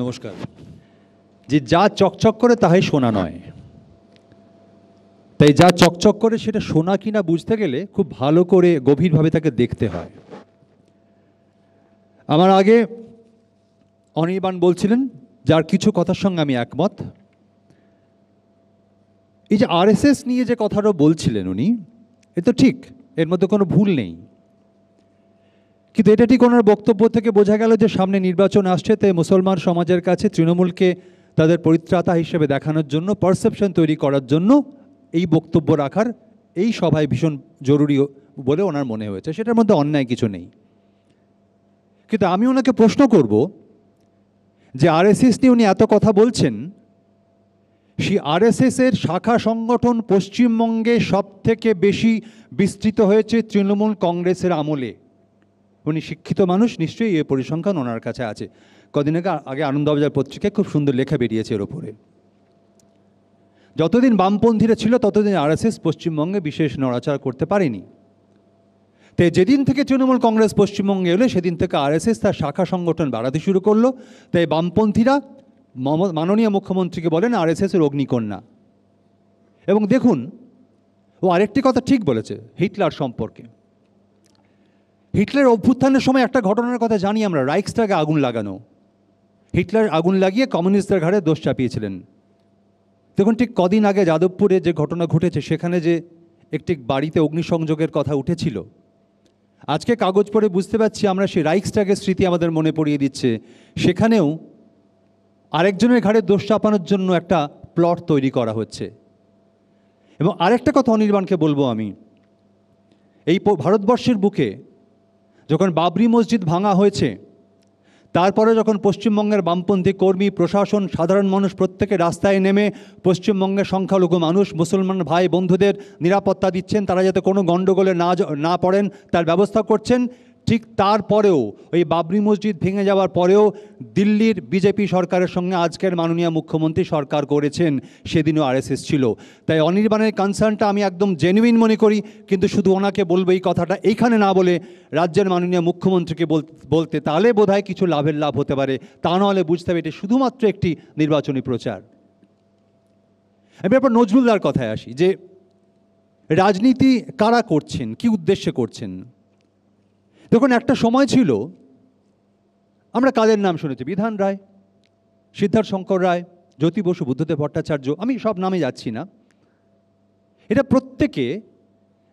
নমস্কার। যে যা চকচক করে তাহাই সোনা নয়, তাই যা চকচক করে সেটা সোনা কিনা বুঝতে গেলে খুব ভালো করে গভীরভাবে তাকে দেখতে হয়। আমার আগে অনির্বাণ বলছিলেন, যার কিছু কথার সঙ্গে আমি একমত। এই যে আরএসএস নিয়ে যে কথাটা বলছিলেন উনি, এ তো ঠিক, এর মধ্যে কোনো ভুল নেই। কিন্তু এটা ঠিক ওনার বক্তব্য থেকে বোঝা গেল যে সামনে নির্বাচন আসছে, তাই মুসলমান সমাজের কাছে তৃণমূলকে তাদের পরিত্রাতা হিসেবে দেখানোর জন্য, পারসেপশন তৈরি করার জন্য এই বক্তব্য রাখার এই সভায় ভীষণ জরুরি বলে ওনার মনে হয়েছে। সেটার মধ্যে অন্যায় কিছু নেই। কিন্তু আমি ওনাকে প্রশ্ন করব যে আরএসএস নিয়ে উনি এত কথা বলছেন, সেই আরএসএসের শাখা সংগঠন পশ্চিমবঙ্গে সব থেকে বেশি বিস্তৃত হয়েছে তৃণমূল কংগ্রেসের আমলে। উনি শিক্ষিত মানুষ, নিশ্চয়ই এই পরিসংখ্যান ওনার কাছে আছে। কদিন আগে আনন্দবাজার পত্রিকায় খুব সুন্দর লেখা বেরিয়েছে এর ওপরে। যতদিন বামপন্থীরা ছিল ততদিন আরএসএস পশ্চিমবঙ্গে বিশেষ নড়াচড়া করতে পারেনি। তাই যেদিন থেকে তৃণমূল কংগ্রেস পশ্চিমবঙ্গে এলো সেদিন থেকে আরএসএস তার শাখা সংগঠন বাড়াতে শুরু করলো। তাই বামপন্থীরা মাননীয় মুখ্যমন্ত্রীকে বলেন আরএসএসের অগ্নিকন্যা। এবং দেখুন, ও আরেকটি কথা ঠিক বলেছে হিটলার সম্পর্কে। হিটলার অভ্যুত্থানের সময় একটা ঘটনার কথা জানি আমরা, রাইক্সটাগে আগুন লাগানো। হিটলার আগুন লাগিয়ে কমিউনিস্টদের ঘাড়ে দোষ চাপিয়েছিলেন। দেখুন, ঠিক কদিন আগে যাদবপুরে যে ঘটনা ঘটেছে, সেখানে যে একটি বাড়িতে অগ্নিসংযোগের কথা উঠেছিল, আজকে কাগজ পড়ে বুঝতে পারছি আমরা সেই রাইক্সটাগের স্মৃতি আমাদের মনে পড়িয়ে দিচ্ছে। সেখানেও আরেকজনের ঘাড়ে দোষ চাপানোর জন্য একটা প্লট তৈরি করা হচ্ছে। এবং আরেকটা কথা অনির্বাণকে বলবো আমি, এই ভারতবর্ষের বুকে যখন বাবরি মসজিদ ভাঙা হয়েছে, তারপরে যখন পশ্চিমবঙ্গের বামপন্থী কর্মী, প্রশাসন, সাধারণ মানুষ প্রত্যেকে রাস্তায় নেমে পশ্চিমবঙ্গের সংখ্যালঘু মানুষ, মুসলমান ভাই বন্ধুদের নিরাপত্তা দিচ্ছেন, তারা যাতে কোনো গণ্ডগোলে না পড়েন তার ব্যবস্থা করছেন, ঠিক তারপরেও ওই বাবরি মসজিদ ভেঙে যাওয়ার পরেও দিল্লির বিজেপি সরকারের সঙ্গে আজকের মাননীয় মুখ্যমন্ত্রী সরকার করেছেন, সেদিনও আরএসএস ছিল। তাই অনির্বাণের কনসার্নটা আমি একদম জেনুইন মনে করি, কিন্তু শুধু ওনাকে বলবো এই কথাটা এইখানে না বলে রাজ্যের মাননীয় মুখ্যমন্ত্রীকে বলতে, তাহলে বোধহয় কিছু লাভ হতে পারে। তা নাহলে বুঝতে হবে এটা শুধুমাত্র একটি নির্বাচনী প্রচার। আমি এরপর নজরুলদার কথায় আসি, যে রাজনীতি কারা করছেন, কি উদ্দেশ্যে করছেন। দেখুন, একটা সময় ছিল, আমরা কাদের নাম শুনেছি, বিধান রায়, সিদ্ধার্থ শঙ্কর রায়, জ্যোতি বসু, বুদ্ধদেব ভট্টাচার্য, আমি সব নামে যাচ্ছি না। এটা প্রত্যেকে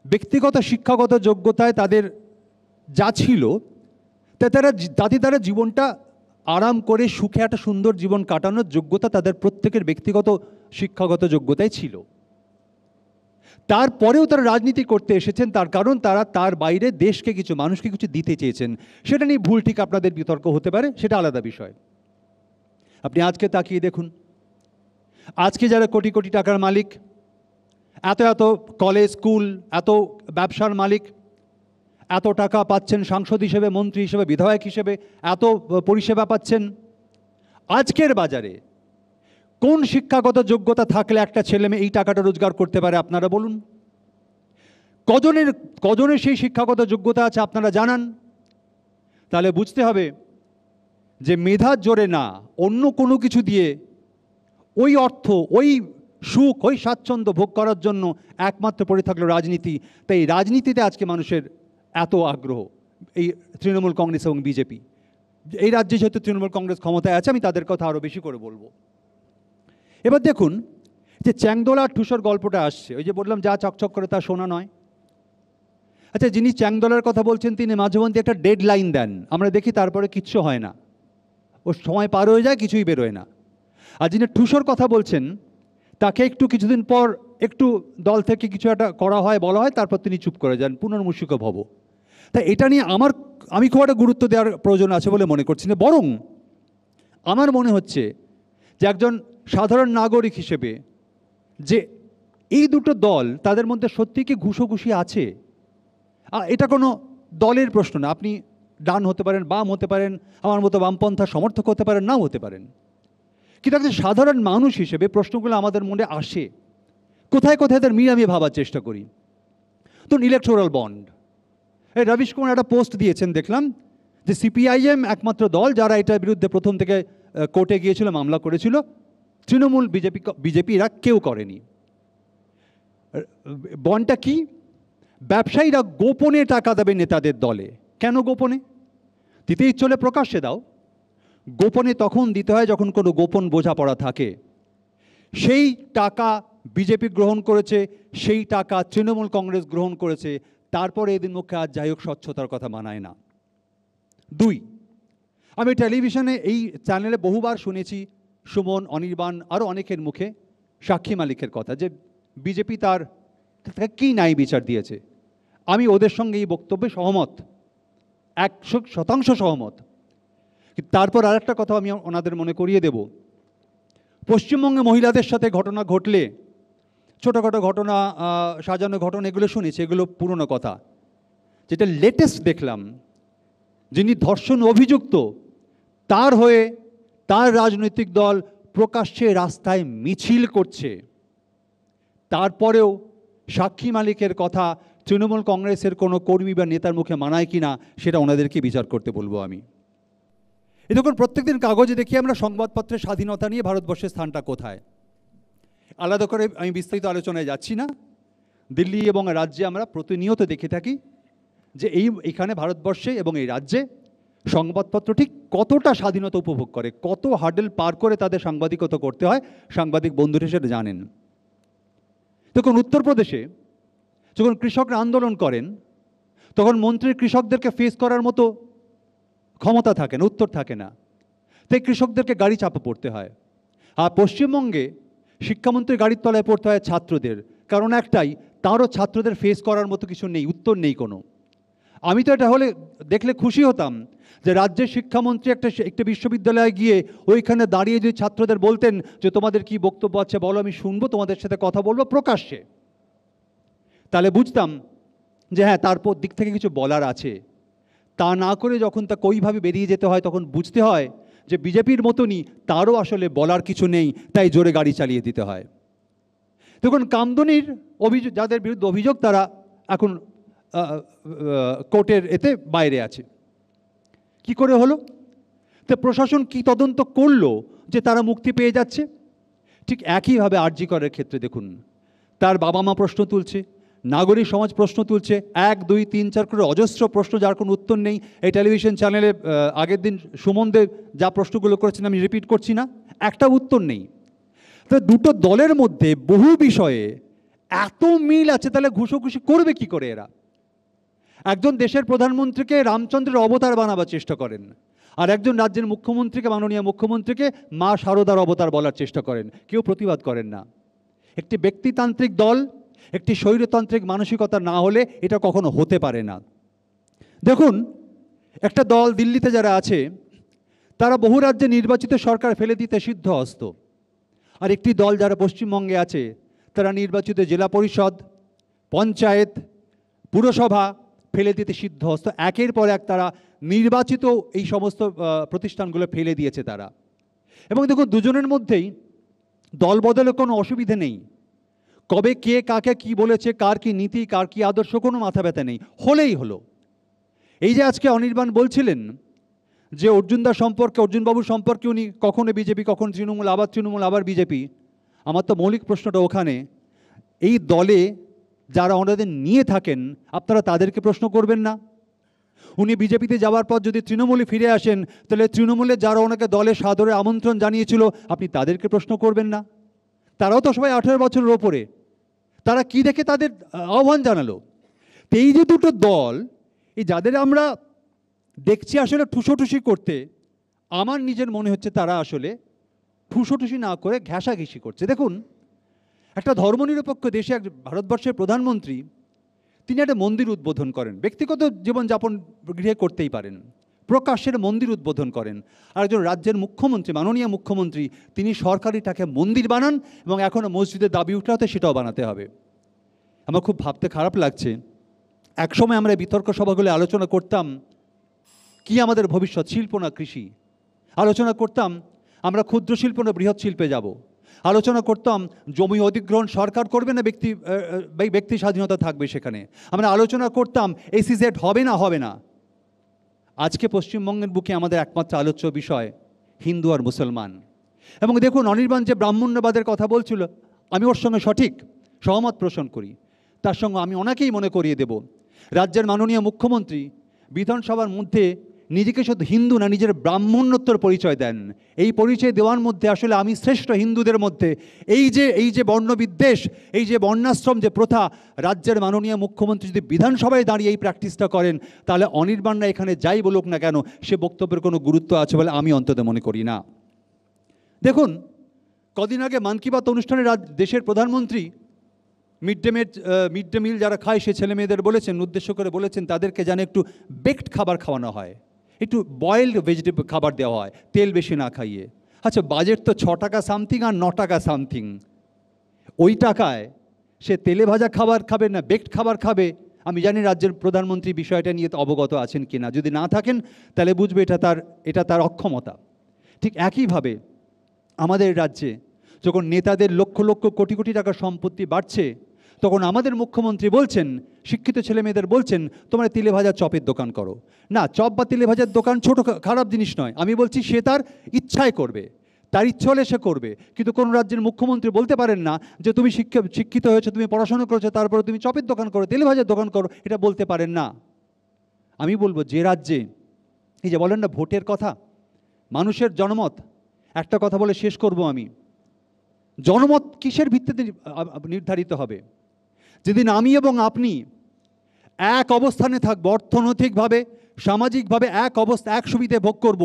ব্যক্তিগত শিক্ষাগত যোগ্যতায় তাদের যা ছিল, তাতে তারা জীবনটা আরাম করে সুখে একটা সুন্দর জীবন কাটানোর যোগ্যতা তাদের প্রত্যেকের ব্যক্তিগত শিক্ষাগত যোগ্যতায় ছিল। তারপরেও তারা রাজনীতি করতে এসেছেন, তার কারণ তারা তার বাইরে দেশকে কিছু, মানুষকে কিছু দিতে চেয়েছেন। সেটা নিয়ে ভুল ঠিক আপনাদের বিতর্ক হতে পারে, সেটা আলাদা বিষয়। আপনি আজকে তাকিয়ে দেখুন, আজকে যারা কোটি কোটি টাকার মালিক, এত এত কলেজ, স্কুল, এত ব্যবসার মালিক, এত টাকা পাচ্ছেন সাংসদ হিসেবে, মন্ত্রী হিসেবে, বিধায়ক হিসেবে, এত পরিষেবা পাচ্ছেন, আজকের বাজারে কোন শিক্ষাগত যোগ্যতা থাকলে একটা ছেলে মেয়ে এই টাকাটা রোজগার করতে পারে আপনারা বলুন? কজনের সেই শিক্ষাগত যোগ্যতা আছে আপনারা জানান? তাহলে বুঝতে হবে যে মেধার জোরে না, অন্য কোনো কিছু দিয়ে ওই অর্থ, ওই সুখ, ওই স্বাচ্ছন্দ্য ভোগ করার জন্য একমাত্র পড়ে থাকলো রাজনীতি। তাই রাজনীতিতে আজকে মানুষের এত আগ্রহ, এই তৃণমূল কংগ্রেস এবং বিজেপি। এই রাজ্যে যেহেতু তৃণমূল কংগ্রেস ক্ষমতায় আছে, আমি তাদের কথা আরও বেশি করে বলবো। এবার দেখুন, যে চ্যাংদোলা আর ঠুসোর গল্পটা আসছে, ওই যে বললাম যা চকচক করে তা শোনা নয়। আচ্ছা, যিনি চ্যাংদোলার কথা বলছেন তিনি মাঝে মধ্যে একটা ডেড লাইন দেন, আমরা দেখি তারপরে কিচ্ছু হয় না, ও সময় পার হয়ে যায়, কিছুই বেরোয় না। আর যিনি ঠুসোর কথা বলছেন, তাকে কিছুদিন পর একটু দল থেকে কিছু একটা করা হয়, বলা হয়, তারপর তিনি চুপ করে যান, পুনর্মূষিক ভব। তাই এটা নিয়ে আমি খুব একটা গুরুত্ব দেওয়ার প্রয়োজন আছে বলে মনে করছি না। বরং আমার মনে হচ্ছে যে একজন সাধারণ নাগরিক হিসেবে যে এই দুটো দল, তাদের মধ্যে সত্যি কি ঘুষোঘুষি আছে? এটা কোনো দলের প্রশ্ন না। আপনি ডান হতে পারেন, বাম হতে পারেন, আমার মতো বামপন্থার সমর্থক হতে পারেন, নাও হতে পারেন, কিন্তু একজন সাধারণ মানুষ হিসেবে প্রশ্নগুলো আমাদের মনে আসে। কোথায় কোথায় তার মিল আমি ভাবার চেষ্টা করি। তো ইলেকটোরাল বন্ড, এই রবিশ কুমার একটা পোস্ট দিয়েছেন, দেখলাম যে সিপিআইএম একমাত্র দল যারা এটার বিরুদ্ধে প্রথম থেকে কোর্টে গিয়েছিল, মামলা করেছিল, তৃণমূল বিজেপিরা কেউ করেনি। বন্ডটা কি? ব্যবসায়ীরা গোপনে টাকা দেবে নেতাদের দলে। কেন গোপনে? দিতেই চলে প্রকাশ্যে দাও। গোপনে তখন দিতে হয় যখন কোনো গোপন বোঝাপড়া থাকে। সেই টাকা বিজেপি গ্রহণ করেছে, সেই টাকা তৃণমূল কংগ্রেস গ্রহণ করেছে, তারপরে এদিন মুখে আজ যাই হোক স্বচ্ছতার কথা মানায় না। 2, আমি টেলিভিশনে এই চ্যানেলে বহুবার শুনেছি সুমন, অনির্বাণ আরও অনেকের মুখে সাক্ষী মালিকের কথা, যে বিজেপি তাকে কী ন্যায় বিচার দিয়েছে। আমি ওদের সঙ্গে এই বক্তব্যে সহমত, 100% সহমত। তারপর আরেকটা কথা আমি ওনাদের মনে করিয়ে দেব, পশ্চিমবঙ্গে মহিলাদের সাথে ঘটনা ঘটলে, ছোটোখাটো ঘটনা, সাজানো ঘটনা, এগুলো শুনেছি, এগুলো পুরনো কথা। যেটা লেটেস্ট দেখলাম, যিনি ধর্ষণ অভিযুক্ত, তার হয়ে তার রাজনৈতিক দল প্রকাশ্যে রাস্তায় মিছিল করছে, তারপরেও সাক্ষী মালিকের কথা তৃণমূল কংগ্রেসের কোনো কর্মী বা নেতার মুখে মানায় কি না সেটা ওনাদেরকে বিচার করতে বলবো আমি। এই দেখুন, প্রত্যেকদিন কাগজে দেখি আমরা সংবাদপত্রের স্বাধীনতা নিয়ে ভারতবর্ষের স্থানটা কোথায়। আলাদা করে আমি বিস্তারিত আলোচনায় যাচ্ছি না। দিল্লি এবং রাজ্যে আমরা প্রতিনিয়ত দেখে থাকি যে এইখানে ভারতবর্ষে এবং এই রাজ্যে সংবাদপত্র ঠিক কতটা স্বাধীনতা উপভোগ করে, কত হার্ডেল পার করে তাদের সাংবাদিকতা করতে হয়, সাংবাদিক বন্ধুরা সেটা জানেন। দেখুন, উত্তরপ্রদেশে যখন কৃষকরা আন্দোলন করেন, তখন মন্ত্রীর কৃষকদেরকে ফেস করার মতো ক্ষমতা থাকে না, উত্তর থাকে না, তাই কৃষকদেরকে গাড়ি চাপা পড়তে হয়। আর পশ্চিমবঙ্গে শিক্ষামন্ত্রীর গাড়ির তলায় পড়তে হয় ছাত্রদের, কারণ একটাই, তারও ছাত্রদের ফেস করার মতো কিছু নেই, উত্তর নেই কোনো। আমি তো এটা হলে দেখলে খুশি হতাম যে রাজ্যের শিক্ষামন্ত্রী একটা বিশ্ববিদ্যালয়ে গিয়ে ওইখানে দাঁড়িয়ে যদি ছাত্রদের বলতেন যে তোমাদের কি বক্তব্য আছে বলো, আমি শুনবো, তোমাদের সাথে কথা বলবো প্রকাশ্যে, তাহলে বুঝতাম যে হ্যাঁ, তারপর দিক থেকে কিছু বলার আছে। তা না করে যখন তা কইভাবে বেরিয়ে যেতে হয়, তখন বুঝতে হয় যে বিজেপির মতনই তারও আসলে বলার কিছু নেই, তাই জোরে গাড়ি চালিয়ে দিতে হয়। দেখুন, কামদুনির অভিযোগ, যাদের বিরুদ্ধে অভিযোগ, তারা এখন কোর্টের এতে বাইরে আছে। কি করে হলো? তো প্রশাসন কি তদন্ত করলো যে তারা মুক্তি পেয়ে যাচ্ছে? ঠিক একইভাবে আরজি করের ক্ষেত্রে দেখুন, তার বাবা মা প্রশ্ন তুলছে, নাগরিক সমাজ প্রশ্ন তুলছে, 1, 2, 3, 4 করে অজস্র প্রশ্ন, যার কোনো উত্তর নেই। এই টেলিভিশন চ্যানেলে আগের দিন সুমনদেব যা প্রশ্নগুলো করেছেন আমি রিপিট করছি না, একটা উত্তর নেই। তো দুটো দলের মধ্যে বহু বিষয়ে এত মিল আছে, তাহলে ঘুষোঘুষি করবে কি করে এরা? একজন দেশের প্রধানমন্ত্রীকে রামচন্দ্রের অবতার বানাবার চেষ্টা করেন, আর একজন রাজ্যের মুখ্যমন্ত্রীকে, মাননীয় মুখ্যমন্ত্রীকে মা শারদার অবতার বলার চেষ্টা করেন। কেউ প্রতিবাদ করেন না। একটি ব্যক্তিতান্ত্রিক দল, একটি স্বৈরতান্ত্রিক মানসিকতা না হলে এটা কখনো হতে পারে না। দেখুন, একটা দল দিল্লিতে যারা আছে, তারা বহু রাজ্যে নির্বাচিত সরকার ফেলে দিতে সিদ্ধহস্ত, আর একটি দল যারা পশ্চিমবঙ্গে আছে, তারা নির্বাচিত জেলা পরিষদ, পঞ্চায়েত, পুরসভা ফেলে দিতে সিদ্ধহস্ত। একের পর এক তারা নির্বাচিত এই সমস্ত প্রতিষ্ঠানগুলো ফেলে দিয়েছে তারা। এবং দেখুন, দুজনের মধ্যেই দল বদলে কোনো অসুবিধে নেই, কবে কে কাকে কি বলেছে, কার কি নীতি, কার কি আদর্শ, কোনো মাথা ব্যথা নেই, হলেই হলো। এই যে আজকে অনির্বাণ বলছিলেন যে অর্জুনদা সম্পর্কে, অর্জুনবাবু সম্পর্কে উনি কখনো বিজেপি, কখন তৃণমূল, আবার বিজেপি, আমার তো মৌলিক প্রশ্নটা ওখানে, এই দলে যারা ওনাদের নিয়ে থাকেন আপনারা তাদেরকে প্রশ্ন করবেন না? উনি বিজেপিতে যাওয়ার পর যদি তৃণমূলে ফিরে আসেন, তাহলে তৃণমূলে যারা ওনাকে দলে সাদরে আমন্ত্রণ জানিয়েছিল আপনি তাদেরকে প্রশ্ন করবেন না? তারাও তো সবাই 18 বছরের ওপরে, তারা কি দেখে তাদের আহ্বান জানালো? তো এই যে দুটো দল, এই যাদের আমরা দেখছি আসলে ঠুসোঠুসি করতে, আমার নিজের মনে হচ্ছে তারা আসলে ঠুসোঠুসি না করে ঘেঁষাঘেঁষি করছে। দেখুন, একটা ধর্মনিরপেক্ষ দেশে এক ভারতবর্ষের প্রধানমন্ত্রী, তিনি একটা মন্দির উদ্বোধন করেন, ব্যক্তিগত জীবনযাপন গৃহে করতেই পারেন, প্রকাশ্যের মন্দির উদ্বোধন করেন। আর একজন রাজ্যের মুখ্যমন্ত্রী, মাননীয় মুখ্যমন্ত্রী, তিনি সরকারিটাকে মন্দির বানান, এবং এখনও মসজিদের দাবি উঠলে হতে সেটাও বানাতে হবে। আমার খুব ভাবতে খারাপ লাগছে, একসময় আমরা বিতর্ক সভাগুলো আলোচনা করতাম কি আমাদের ভবিষ্যৎ, শিল্প না কৃষি? আলোচনা করতাম আমরা ক্ষুদ্র শিল্প না বৃহৎ শিল্পে যাব? আলোচনা করতাম জমি অধিগ্রহণ সরকার করবে না ব্যক্তি স্বাধীনতা থাকবে সেখানে? আমরা আলোচনা করতাম SEZ হবে না হবে না? আজকে পশ্চিমবঙ্গের বুকে আমাদের একমাত্র আলোচ্য বিষয় হিন্দু আর মুসলমান। এবং দেখুন, অনির্বাণ যে ব্রাহ্মণ্যবাদের কথা বলছিল, আমি ওর সঙ্গে সঠিক সহমত পোষণ করি। তার সঙ্গে আমি ওনাকেই মনে করিয়ে দেব, রাজ্যের মাননীয় মুখ্যমন্ত্রী বিধানসভার মধ্যে নিজেকে শুধু হিন্দু না, নিজের ব্রাহ্মণ্যত্বর পরিচয় দেন। এই পরিচয় দেওয়ার মধ্যে আসলে আমি শ্রেষ্ঠ হিন্দুদের মধ্যে এই যে বর্ণবিদ্বেষ, এই যে বর্ণাশ্রম যে প্রথা, রাজ্যের মাননীয় মুখ্যমন্ত্রী যদি বিধানসভায় দাঁড়িয়ে এই প্র্যাকটিসটা করেন, তাহলে অনির্বাণরা এখানে যাই বলুক না কেন, সে বক্তব্যের কোনো গুরুত্ব আছে বলে আমি অন্তত মনে করি না। দেখুন, কদিন আগে মন কি বাত অনুষ্ঠানে দেশের প্রধানমন্ত্রী মিড ডে মিল যারা খায় সে ছেলে মেয়েদের বলেছেন, উদ্দেশ্য করে বলেছেন তাদেরকে যেন একটু বেকড খাবার খাওয়ানো হয়, একটু বয়েলড ভেজিটেবল খাবার দেওয়া হয়, তেল বেশি না খাইয়ে। আচ্ছা, বাজেট তো 6 টাকা সামথিং আর 9 টাকা সামথিং। ওই টাকায় সে তেলে ভাজা খাবার খাবে না বেকড খাবার খাবে? আমি জানি রাজ্যের প্রধানমন্ত্রী বিষয়টা নিয়ে অবগত আছেন কি না। যদি না থাকেন তাহলে বুঝবে এটা তার অক্ষমতা। ঠিক একইভাবে আমাদের রাজ্যে যখন নেতাদের লক্ষ লক্ষ কোটি কোটি টাকার সম্পত্তি বাড়ছে, তখন আমাদের মুখ্যমন্ত্রী বলছেন, শিক্ষিত ছেলে মেয়েদের বলছেন, তোমরা তেলে ভাজা চপের দোকান করো না। চপ বা তেলে ভাজার দোকান ছোট খারাপ জিনিস নয়, আমি বলছি সে তার ইচ্ছায় করবে, তার ইচ্ছা হলে সে করবে। কিন্তু কোনো রাজ্যের মুখ্যমন্ত্রী বলতে পারেন না যে তুমি শিক্ষিত হয়েছো, তুমি পড়াশোনা করেছো, তারপরে তুমি চপের দোকান করো, তেলে ভাজার দোকান করো, এটা বলতে পারেন না। আমি বলবো, যে রাজ্যে এই যে বলেন না ভোটের কথা, মানুষের জনমত, একটা কথা বলে শেষ করব আমি, জনমত কিসের ভিত্তিতে নির্ধারিত হবে? যেদিন আমি এবং আপনি এক অবস্থানে থাকবো, অর্থনৈতিকভাবে সামাজিকভাবে এক সুবিধে ভোগ করব,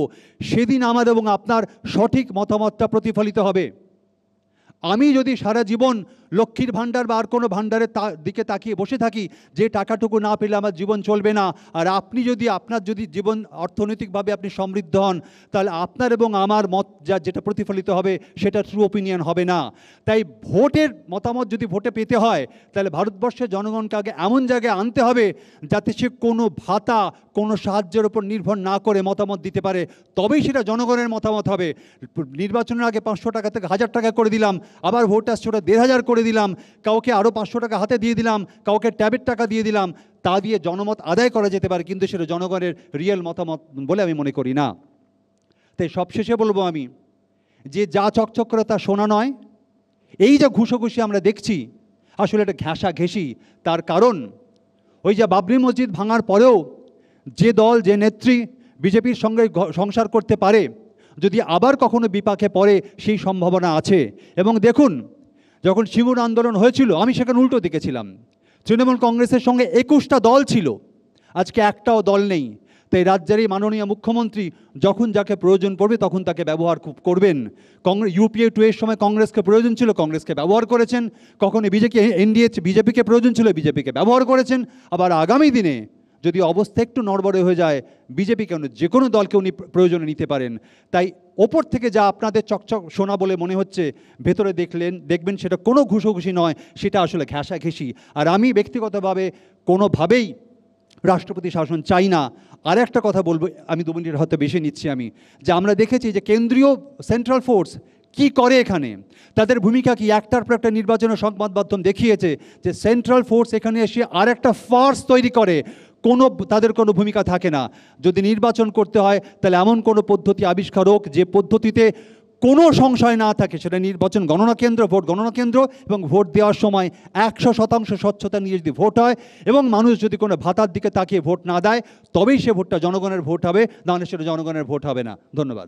সেদিন আমার এবং আপনার সঠিক মতামতটা প্রতিফলিত হবে। আমি যদি সারা জীবন লক্ষ্মীর ভাণ্ডার বা আর কোনো ভাণ্ডারের দিকে তাকিয়ে বসে থাকি, যে টাকাটুকু না পেলে আমার জীবন চলবে না, আর আপনি যদি আপনার জীবন অর্থনৈতিকভাবে আপনি সমৃদ্ধ হন, তাহলে আপনার এবং আমার মত যেটা প্রতিফলিত হবে সেটা ট্রু ওপিনিয়ন হবে না। তাই ভোটের মতামত যদি ভোটে পেতে হয়, তাহলে ভারতবর্ষের জনগণকে আগে এমন জায়গায় আনতে হবে যাতে সে কোনো ভাতা, কোনো সাহায্যের ওপর নির্ভর না করে মতামত দিতে পারে, তবেই সেটা জনগণের মতামত হবে। নির্বাচনের আগে 500 টাকা থেকে 1000 টাকা করে দিলাম, আবার ভোট আসছে ওটা 1500 করে দিলাম, কাউকে আরও 500 টাকা হাতে দিয়ে দিলাম, কাউকে ট্যাবের টাকা দিয়ে দিলাম, তা দিয়ে জনমত আদায় করা যেতে পারে, কিন্তু সেটা জনগণের রিয়েল মতামত বলে আমি মনে করি না। তাই সবশেষে বলবো আমি, যে যা চকচক করে তা সোনা নয়। এই যে ঘুষোঘুষি আমরা দেখছি, আসলে এটা ঘেঁষাঘেঁষি। তার কারণ ওই যে বাবরি মসজিদ ভাঙার পরেও যে দল, যে নেত্রী বিজেপির সঙ্গে সংসার করতে পারে, যদি আবার কখনো বিপাকে পড়ে সেই সম্ভাবনা আছে। এবং দেখুন, যখন সিঙ্গুর আন্দোলন হয়েছিল, আমি সেখানে উল্টো দিকে ছিলাম। তৃণমূল কংগ্রেসের সঙ্গে 21টা দল ছিল, আজকে একটাও দল নেই। তাই রাজ্যেরই মাননীয় মুখ্যমন্ত্রী যখন যাকে প্রয়োজন পড়বে তখন তাকে ব্যবহার করবেন। ইউপিএ 2 এর সময় কংগ্রেসকে প্রয়োজন ছিল, কংগ্রেসকে ব্যবহার করেছেন। কখনো বিজেপিকে প্রয়োজন ছিল, বিজেপিকে ব্যবহার করেছেন। আবার আগামী দিনে যদি অবস্থা একটু নড়বড়ে হয়ে যায়, বিজেপি কেন, যে কোনো দলকে উনি প্রয়োজনে নিতে পারেন। তাই ওপর থেকে যা আপনাদের চকচক সোনা বলে মনে হচ্ছে, ভেতরে দেখবেন সেটা কোনো ঘুষোঘুষি নয়, সেটা আসলে ঘেঁষাঘেঁষি। আর আমি ব্যক্তিগতভাবে কোনোভাবেই রাষ্ট্রপতি শাসন চাই না। আর একটা কথা বলবো, আমি 2 মিনিট হয়তো বেশি নিচ্ছি আমি, যে আমরা দেখেছি যে কেন্দ্রীয় সেন্ট্রাল ফোর্স কি করে এখানে, তাদের ভূমিকা কি। একটার পর একটা নির্বাচনের সংবাদ মাধ্যম দেখিয়েছে যে সেন্ট্রাল ফোর্স এখানে এসে আর একটা ফার্স তৈরি করে, তাদের কোনো ভূমিকা থাকে না। যদি নির্বাচন করতে হয় তাহলে এমন কোনো পদ্ধতি আবিষ্কার হোক যে পদ্ধতিতে কোনো সংশয় না থাকে, সেটা নির্বাচন গণনা কেন্দ্র, ভোট গণনা কেন্দ্র, এবং ভোট দেওয়ার সময় 100% স্বচ্ছতা নিয়ে যদি ভোট হয়, এবং মানুষ যদি কোনো ভাতার দিকে তাকিয়ে ভোট না দেয়, তবেই সে ভোটটা জনগণের ভোট হবে, নাহলে সেটা জনগণের ভোট হবে না। ধন্যবাদ।